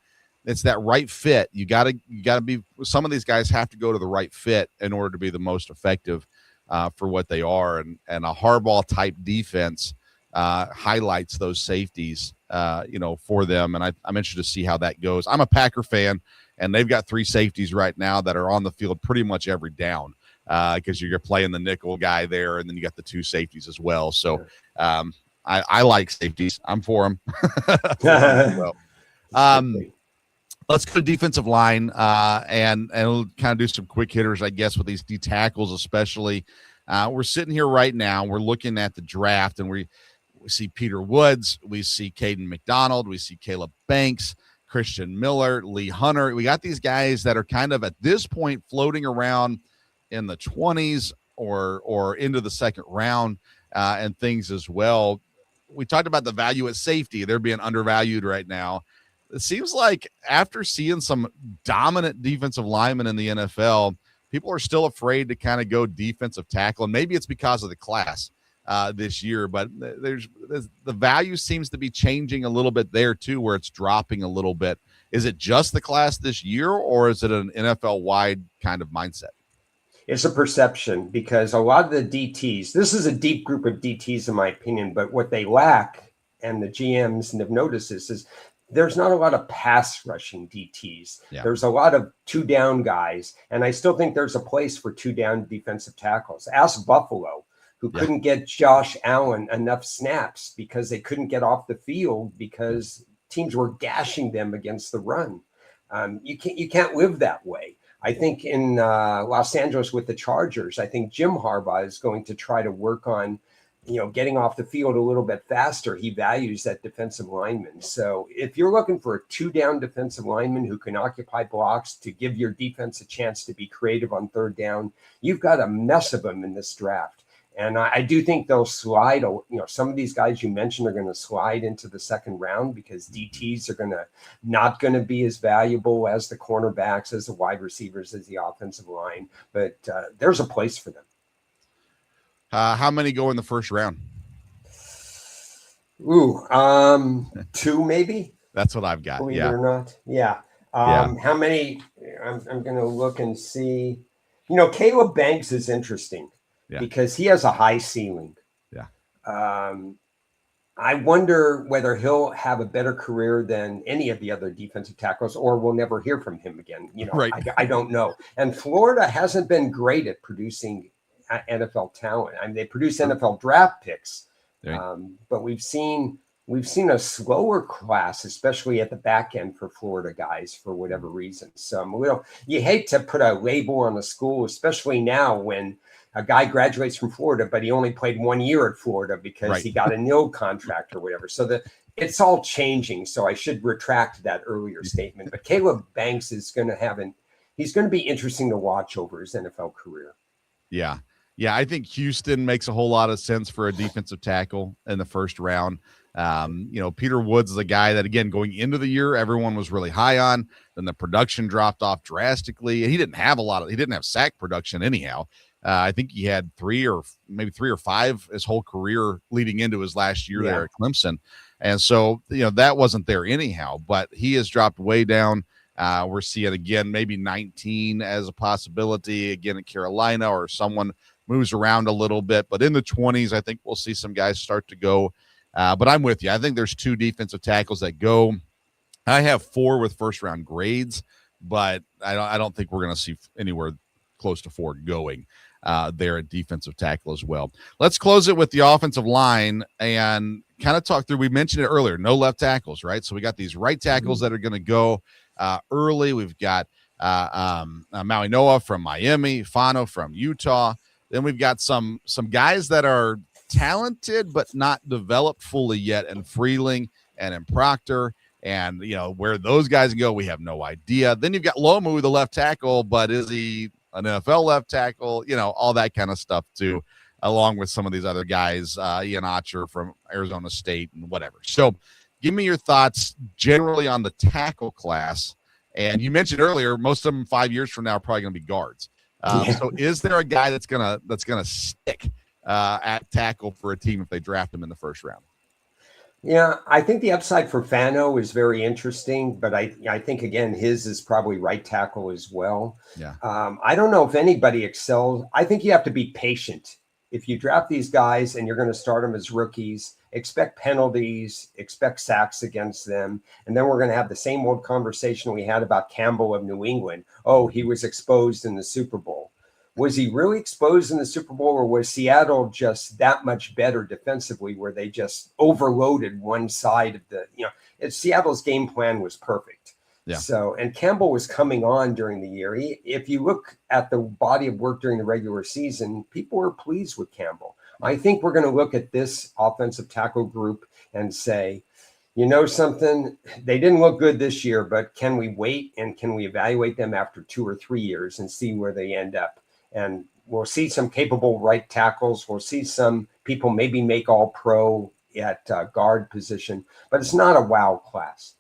It's that right fit. You got to be. Some of these guys have to go to the right fit in order to be the most effective for what they are. And a Harbaugh type defense highlights those safeties, for them. And I'm interested to see how that goes. I'm a Packer fan, and they've got 3 safeties right now that are on the field pretty much every down because you're playing the nickel guy there, and then you got the 2 safeties as well. So I like safeties. I'm for them. Let's go to defensive line and we'll kind of do some quick hitters, I guess, with these D tackles especially. We're sitting here right now. We're looking at the draft, and we see Peter Woods, we see Caden McDonald, we see Caleb Banks, Christian Miller, Lee Hunter. We got these guys that are kind of at this point floating around in the 20s or into the second round and things as well. We talked about the value at safety. They're being undervalued right now. It seems like after seeing some dominant defensive linemen in the NFL, people are still afraid to kind of go defensive tackle. And maybe it's because of the class this year, but there's the value seems to be changing a little bit there too, where it's dropping a little bit. Is it just the class this year, or is it an NFL wide kind of mindset? It's a perception, because a lot of the DTs, this is a deep group of DTs in my opinion, but what they lack, and the GMs have noticed this, is there's not a lot of pass rushing DTs. Yeah. There's a lot of 2 down guys. And I still think there's a place for 2 down defensive tackles. Ask Buffalo, who couldn't get Josh Allen enough snaps because they couldn't get off the field because teams were gashing them against the run. You can't live that way. I think in Los Angeles with the Chargers, I think Jim Harbaugh is going to try to work on getting off the field a little bit faster. He values that defensive lineman. So if you're looking for a 2 down defensive lineman who can occupy blocks to give your defense a chance to be creative on 3rd down, you've got a mess of them in this draft. And I do think they'll slide. Some of these guys you mentioned are going to slide into the 2nd round because DTs are not going to be as valuable as the cornerbacks, as the wide receivers, as the offensive line. But there's a place for them. How many go in the 1st round? 2 maybe. That's what I've got. Believe it or not. Yeah. How many? I'm going to look and see. Caleb Banks is interesting because he has a high ceiling. Yeah. I wonder whether he'll have a better career than any of the other defensive tackles, or we'll never hear from him again. Right. I don't know. And Florida hasn't been great at producing NFL talent. I mean, they produce NFL draft picks, but we've seen a slower class, especially at the back end for Florida guys for whatever reason. So you hate to put a label on a school, especially now when a guy graduates from Florida, but he only played 1 year at Florida because he got a nil contract or whatever. So it's all changing. So I should retract that earlier statement. But Caleb Banks is going to he's going to be interesting to watch over his NFL career. Yeah. Yeah, I think Houston makes a whole lot of sense for a defensive tackle in the 1st round. Peter Woods is a guy that, again, going into the year, everyone was really high on. Then the production dropped off drastically. And he didn't have sack production anyhow. I think he had three or five his whole career leading into his last year there at Clemson. And so, that wasn't there anyhow, but he has dropped way down. We're seeing again, maybe 19 as a possibility again at Carolina, or someone moves around a little bit, but in the 20s, I think we'll see some guys start to go. But I'm with you. I think there's 2 defensive tackles that go. I have 4 with first round grades, but I don't think we're going to see anywhere close to 4 going there at defensive tackle as well. Let's close it with the offensive line and kind of talk through. We mentioned it earlier, no left tackles, right? So we got these right tackles that are going to go early. We've got Maui Noah from Miami, Fano from Utah. Then we've got some guys that are talented but not developed fully yet, and Freeling and in Proctor. And, where those guys go, we have no idea. Then you've got Lomu, the left tackle, but is he an NFL left tackle? All that kind of stuff too, along with some of these other guys, Ian Archer from Arizona State and whatever. So give me your thoughts generally on the tackle class. And you mentioned earlier, most of them 5 years from now are probably going to be guards. So is there a guy that's gonna stick at tackle for a team if they draft him in the first round? Yeah, I think the upside for Fano is very interesting, but I think, again, his is probably right tackle as well. Yeah. I don't know if anybody excels. I think you have to be patient. If you draft these guys and you're going to start them as rookies, expect penalties, expect sacks against them. And then we're going to have the same old conversation we had about Campbell of New England. Oh, he was exposed in the Super Bowl. Was he really exposed in the Super Bowl, or was Seattle just that much better defensively where they just overloaded one side of Seattle's game plan was perfect. Yeah. So, and Campbell was coming on during the year. If you look at the body of work during the regular season, people were pleased with Campbell. I think we're going to look at this offensive tackle group and say, something, they didn't look good this year, but can we wait and can we evaluate them after 2 or 3 years and see where they end up? And we'll see some capable right tackles. We'll see some people maybe make all pro at guard position, but it's not a wow class.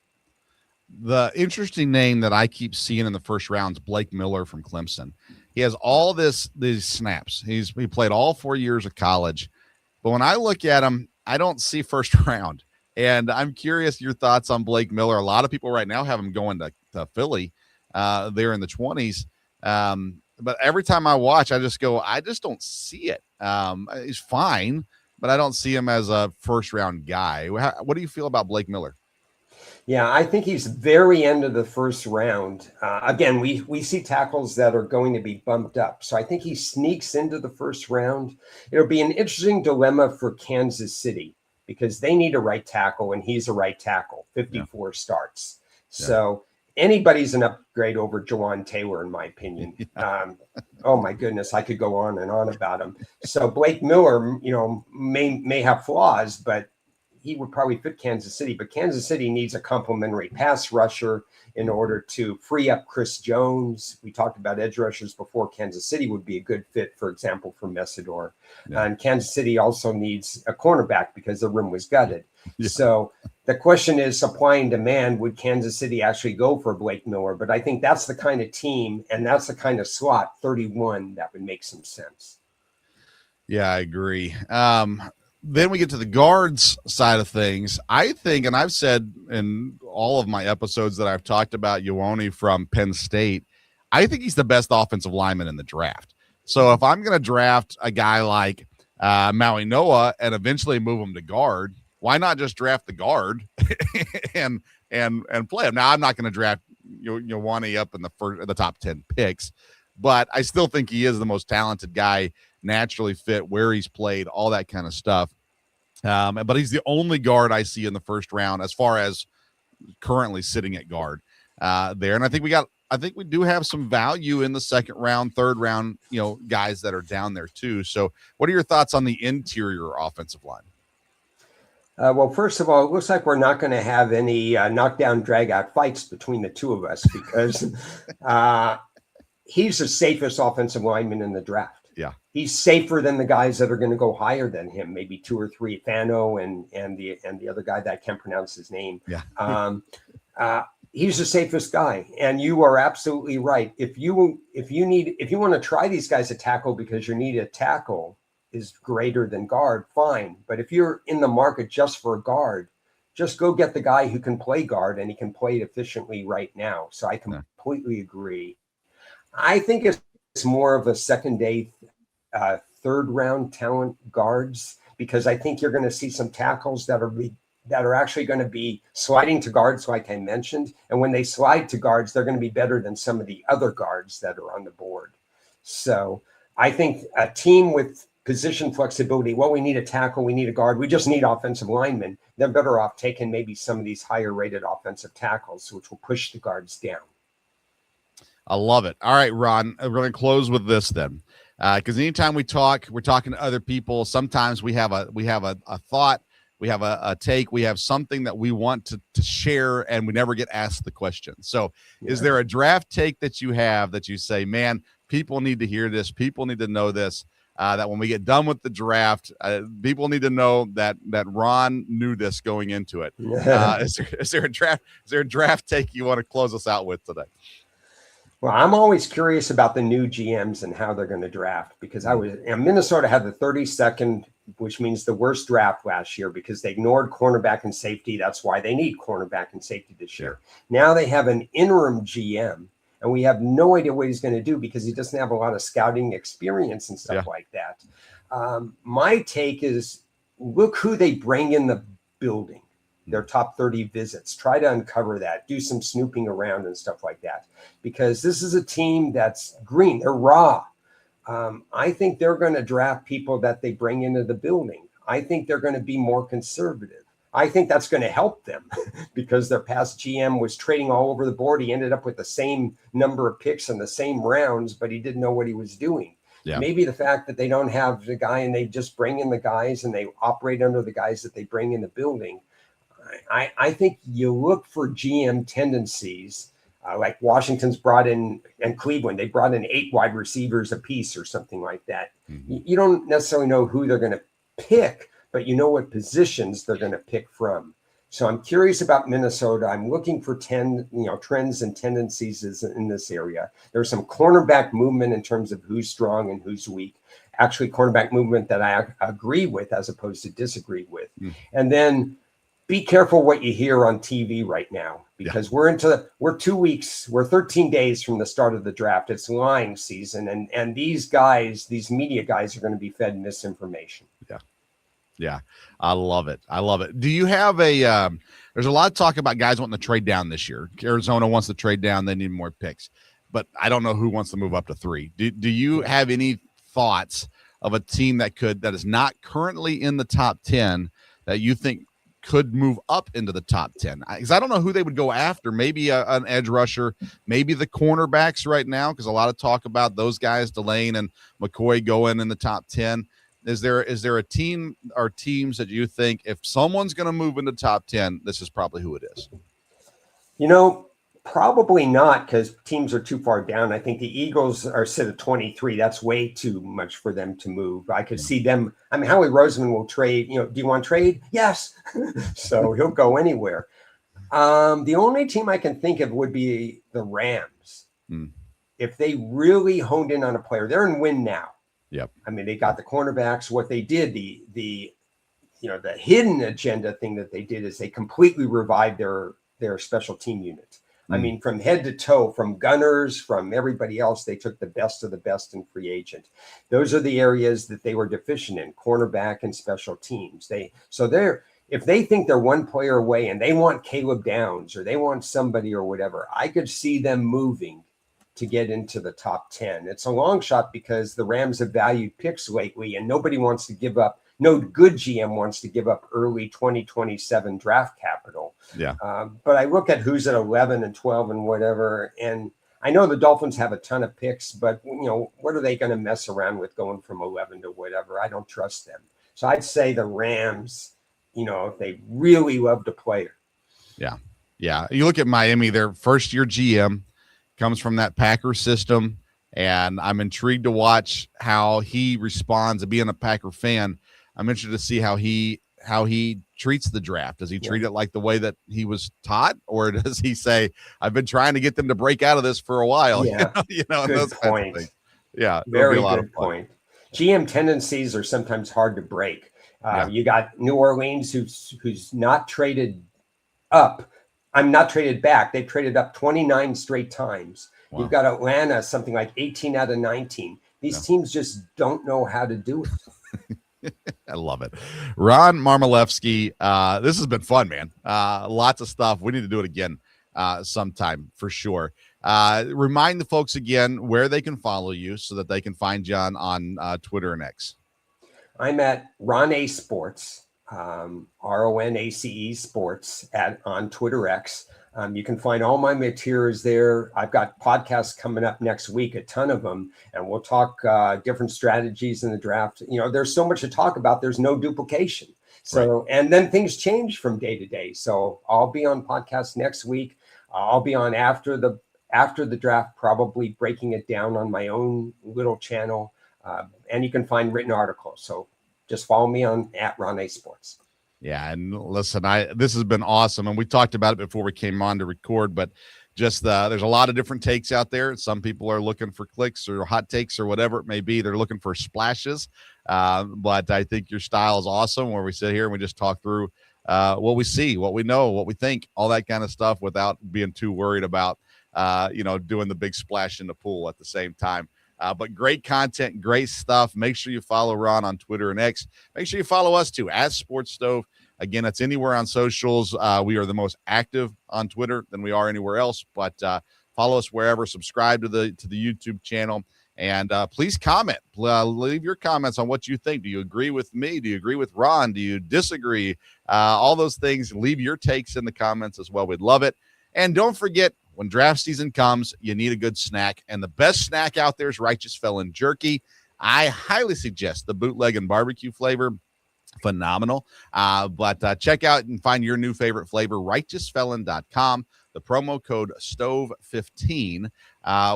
The interesting name that I keep seeing in the first round is Blake Miller from Clemson. He has all these snaps. He played all 4 years of college, but when I look at him, I don't see first round. And I'm curious your thoughts on Blake Miller. A lot of people right now have him going to Philly there in the 20s. But every time I watch, I just don't see it. He's fine, but I don't see him as a first round guy. What do you feel about Blake Miller? Yeah, I think he's very end of the first round. Again, we see tackles that are going to be bumped up. So I think he sneaks into the first round. It'll be an interesting dilemma for Kansas City because they need a right tackle, and he's a right tackle, 54 starts. Yeah. So anybody's an upgrade over Jawan Taylor, in my opinion. Oh my goodness, I could go on and on about him. So Blake Miller, may have flaws, but he would probably fit Kansas City. But Kansas City needs a complementary pass rusher in order to free up Chris Jones. We talked about edge rushers before. Kansas City would be a good fit, for example, for Mesidor. Yeah. And Kansas City also needs a cornerback because the room was gutted. Yeah. So the question is supply and demand. Would Kansas City actually go for Blake Miller? But I think that's the kind of team and that's the kind of slot 31 that would make some sense. Yeah, I agree. Then we get to the guards side of things. I think, and I've said in all of my episodes that I've talked about Ioane from Penn State, I think he's the best offensive lineman in the draft. So if I'm going to draft a guy like Maui Noah and eventually move him to guard, why not just draft the guard and play him? Now, I'm not going to draft Ioane up in the top 10 picks, but I still think he is the most talented guy, naturally fit, where he's played, all that kind of stuff. But he's the only guard I see in the first round as far as currently sitting at guard there. And I think we do have some value in the second round, third round, guys that are down there too. So what are your thoughts on the interior offensive line? Well, first of all, it looks like we're not going to have any knockdown, drag-out fights between the two of us because he's the safest offensive lineman in the draft. Yeah, he's safer than the guys that are going to go higher than him, maybe 2 or 3, Fano and the other guy that I can't pronounce his name. Yeah, he's the safest guy. And you are absolutely right. If you want to try these guys to tackle because your need a tackle is greater than guard, fine. But if you're in the market just for a guard, just go get the guy who can play guard, and he can play it efficiently right now. So I completely agree. I think it's more of a second day, third round talent guards, because I think you're going to see some tackles that are actually going to be sliding to guards, like I mentioned. And when they slide to guards, they're going to be better than some of the other guards that are on the board. So I think a team with position flexibility, well, we need a tackle, we need a guard, we just need offensive linemen, they're better off taking maybe some of these higher rated offensive tackles, which will push the guards down. I love it. All right, Ron, we're going to close with this then. Because anytime we talk, we're talking to other people. Sometimes we have a thought, we have a take, we have something that we want to share, and we never get asked the question. So is there a draft take that you have that you say, man, people need to hear this, people need to know this, that when we get done with the draft, people need to know that Ron knew this going into it? Is there a draft take you want to close us out with today? Well, I'm always curious about the new GMs and how they're going to draft, because Minnesota had the 32nd, which means the worst draft last year, because they ignored cornerback and safety. That's why they need cornerback and safety this year. Now they have an interim GM, and we have no idea what he's going to do because he doesn't have a lot of scouting experience and stuff like that. My take is, look who they bring in the building, their top 30 visits. Try to uncover that. Do some snooping around and stuff like that, because this is a team that's green. They're raw. I think they're going to draft people that they bring into the building. I think they're going to be more conservative. I think that's going to help them because their past GM was trading all over the board. He ended up with the same number of picks in the same rounds, but he didn't know what he was doing. Yeah. Maybe the fact that they don't have the guy and they just bring in the guys and they operate under the guys that they bring in the building. I think you look for GM tendencies, like Washington's brought in, and Cleveland, they brought in 8 wide receivers apiece or something like that. Mm-hmm. You don't necessarily know who they're going to pick, but you know what positions they're going to pick from. So I'm curious about Minnesota. I'm looking for trends and tendencies in this area. There's some cornerback movement in terms of who's strong and who's weak. Actually, cornerback movement that I agree with as opposed to disagree with. Mm. And then be careful what you hear on TV right now, because we're 2 weeks, we're 13 days from the start of the draft. It's lying season. And these guys, these media guys, are going to be fed misinformation. Yeah. I love it. Do you have there's a lot of talk about guys wanting to trade down this year. Arizona wants to trade down. They need more picks, but I don't know who wants to move up to 3. Do you have any thoughts of a team that is not currently in the top 10 that you think could move up into the top 10? Because I don't know who they would go after. Maybe an edge rusher, maybe the cornerbacks right now, because a lot of talk about those guys, Delane and McCoy, going in the top 10. Is there a team or teams that you think if someone's going to move into top 10, this is probably who it is? Probably not, because teams are too far down. I think the Eagles are set at 23. That's way too much for them to move. I could see them. I mean, Howie Roseman will trade. Do you want to trade? Yes. So he'll go anywhere. The only team I can think of would be the Rams. If they really honed in on a player, they're in win now. Yep. I mean, they got the cornerbacks. What they did, the hidden agenda thing that they did is they completely revived their special team unit. I mean, from head to toe, from gunners, from everybody else, they took the best of the best in free agent. Those are the areas that they were deficient in, cornerback and special teams. If they think they're one player away and they want Caleb Downs or they want somebody or whatever, I could see them moving to get into the top 10. It's a long shot because the Rams have valued picks lately and nobody wants to give up. No good GM wants to give up early 2027 draft capital. Yeah. But I look at who's at 11 and 12 and whatever. And I know the Dolphins have a ton of picks, but what are they going to mess around with going from 11 to whatever? I don't trust them. So I'd say the Rams, if they really loved a player. Yeah. Yeah. You look at Miami, their first year GM comes from that Packer system. And I'm intrigued to watch how he responds. Being a Packer fan, I'm interested to see how he how he treats the draft. Does he treat it like the way that he was taught, or does he say, I've been trying to get them to break out of this for a while? Yeah. And Good those kinds of point. things. Yeah. Very It'll be a lot good of fun. point. GM tendencies are sometimes hard to break. Yeah. You got New Orleans, who's not traded up. I'm not traded back. They've traded up 29 straight times. Wow. You've got Atlanta, something like 18 out of 19. These teams just don't know how to do it. I love it. Ron Marmolefski, this has been fun, man. Lots of stuff. We need to do it again sometime for sure. Remind the folks again where they can follow you so that they can find you on Twitter and X. I'm at Ron A Sports, RONACE Sports on Twitter X. You can find all my materials there. I've got podcasts coming up next week, a ton of them, and we'll talk different strategies in the draft. There's so much to talk about. There's no duplication. So, right. And then things change from day to day. So I'll be on podcast next week. I'll be on after the draft, probably breaking it down on my own little channel. And you can find written articles. So just follow me on at Ron A Sports. Yeah, and listen, this has been awesome, and we talked about it before we came on to record, but just there's a lot of different takes out there. Some people are looking for clicks or hot takes or whatever it may be. They're looking for splashes, but I think your style is awesome, where we sit here and we just talk through what we see, what we know, what we think, all that kind of stuff without being too worried about doing the big splash in the pool at the same time. But great content, great stuff. Make sure you follow Ron on Twitter and X. Make sure you follow us too, at Sports Stove. Again, that's anywhere on socials. We are the most active on Twitter than we are anywhere else. But follow us wherever. Subscribe to the YouTube channel, and please comment. Leave your comments on what you think. Do you agree with me? Do you agree with Ron? Do you disagree? All those things. Leave your takes in the comments as well. We'd love it. And don't forget, when draft season comes, you need a good snack. And the best snack out there is Righteous Felon Jerky. I highly suggest the bootleg and barbecue flavor. Phenomenal. But check out and find your new favorite flavor, righteousfelon.com. The promo code STOVE15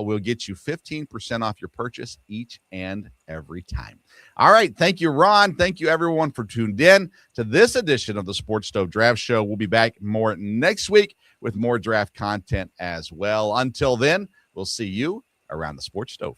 will get you 15% off your purchase each and every time. All right. Thank you, Ron. Thank you, everyone, for tuned in to this edition of the Sports Stove Draft Show. We'll be back more next week with more draft content as well. Until then, we'll see you around the Sports Stove.